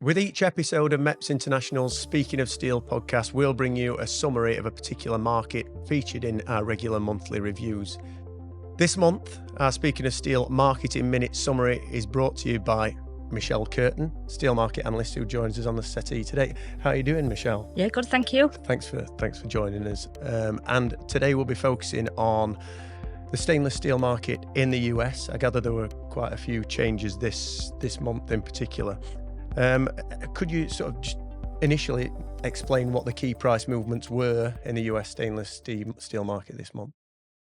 With each episode of MEPS International's Speaking of Steel podcast, we'll bring you a summary of a particular market featured in our regular monthly reviews. This month, our Speaking of Steel Market in Minutes summary is brought to you by Michelle Kirton, steel market analyst who joins us on the settee today. How are you doing, Michelle? Yeah, good, thank you. Thanks for joining us. And today we'll be focusing on the stainless steel market in the US. I gather there were quite a few changes this month in particular. Could you sort of just initially explain what the key price movements were in the US stainless steel market this month?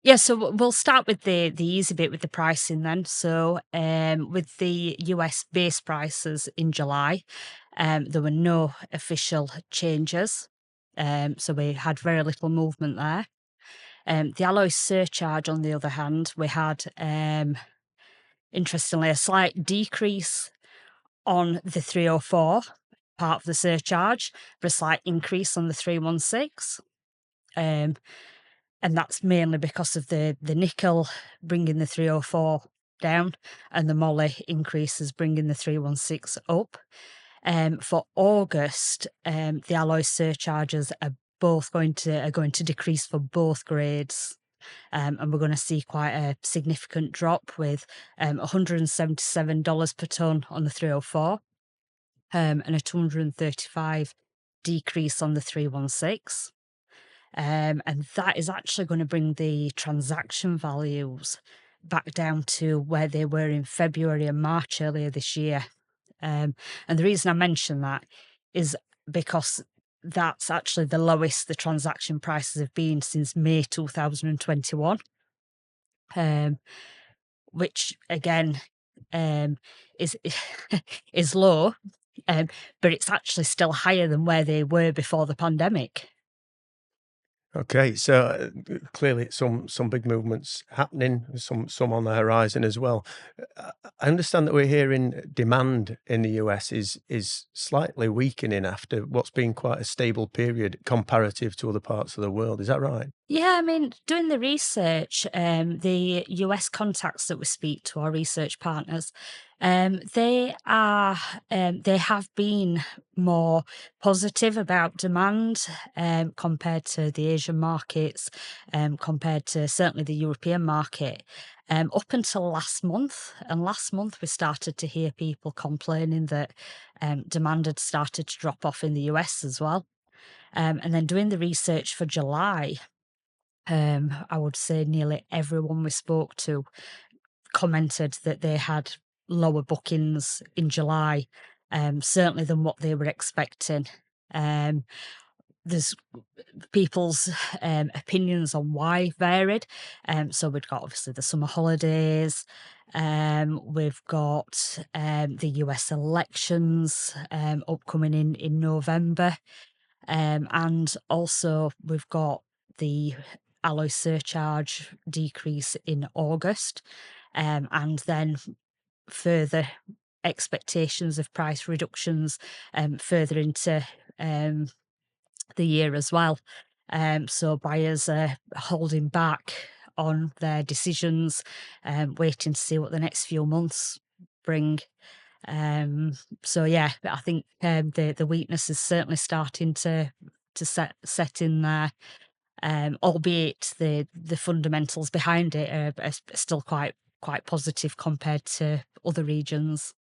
Yeah, so we'll start with the easy bit with the pricing then. So with the US base prices in July, there were no official changes. So we had very little movement there. The alloy surcharge, on the other hand, we had, interestingly, a slight decrease on the 304, part of the surcharge, but a slight increase on the 316. And that's mainly because of the nickel bringing the 304 down and the moly increases bringing the 316 up. For August, the alloy surcharges are going to decrease for both grades. And we're going to see quite a significant drop with $177 per tonne on the 304 and a $235 decrease on the 316. And that is actually going to bring the transaction values back down to where they were in February and March earlier this year. And the reason I mention that is because that's actually the lowest the transaction prices have been since May 2021, which again is is low, but it's actually still higher than where they were before the pandemic. Okay, so clearly some big movements happening, some on the horizon as well. I understand that we're hearing demand in the US is slightly weakening after what's been quite a stable period comparative to other parts of the world. Is that right? Yeah, I mean, doing the research, the US contacts that we speak to, our research partners, they have been more positive about demand compared to the Asian markets, compared to certainly the European market. Up until last month, and last month we started to hear people complaining that demand had started to drop off in the US as well. And then doing the research for July, I would say nearly everyone we spoke to commented that they had lower bookings in July, certainly than what they were expecting. There's people's opinions on why varied. So we've got obviously the summer holidays. We've got the US elections upcoming in November. And also we've got the alloy surcharge decrease in August, and then further expectations of price reductions further into the year as well. So buyers are holding back on their decisions, waiting to see what the next few months bring. So yeah, I think the weakness is certainly starting to set in there. Albeit the fundamentals behind it are still quite positive compared to other regions.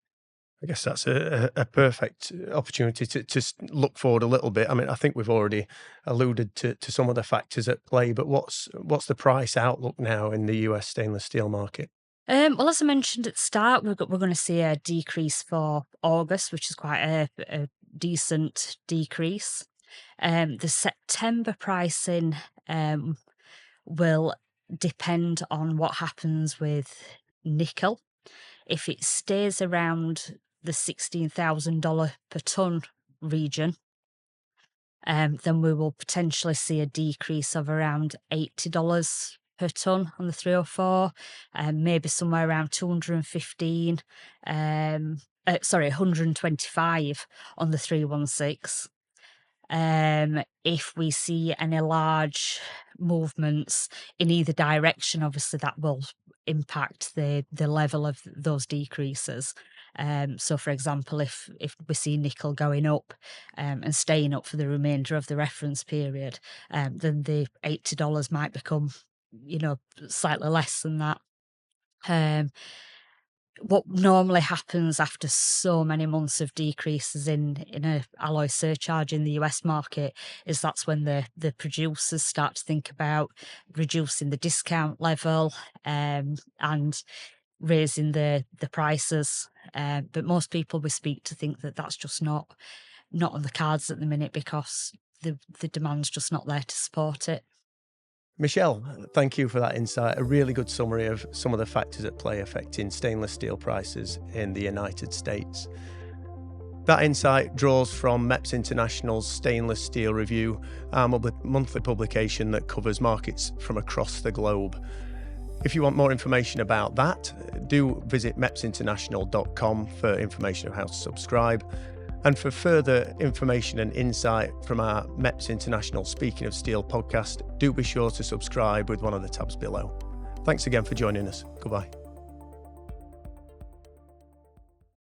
I guess that's a perfect opportunity to look forward a little bit. I mean, I think we've already alluded to some of the factors at play, but what's the price outlook now in the US stainless steel market? Well, as I mentioned at the start, we're going to see a decrease for August, which is quite a decent decrease. The September pricing will depend on what happens with nickel. If it stays around the $16,000 per tonne region, then we will potentially see a decrease of around $80 per tonne on the 304, maybe somewhere around 215, 125 on the 316. If we see any large movements in either direction, obviously that will impact the level of those decreases. So, for example, if we see nickel going up and staying up for the remainder of the reference period, then the $80 might become, slightly less than that. What normally happens after so many months of decreases in a alloy surcharge in the US market is that's when the producers start to think about reducing the discount level and raising the prices. But most people we speak to think that that's just not on the cards at the minute because the demand's just not there to support it. Michelle, thank you for that insight. A really good summary of some of the factors at play affecting stainless steel prices in the United States. That insight draws from MEPS International's Stainless Steel Review, our monthly publication that covers markets from across the globe. If you want more information about that, do visit mepsinternational.com for information on how to subscribe. And for further information and insight from our MEPS International Speaking of Steel podcast, do be sure to subscribe with one of the tabs below. Thanks again for joining us. Goodbye.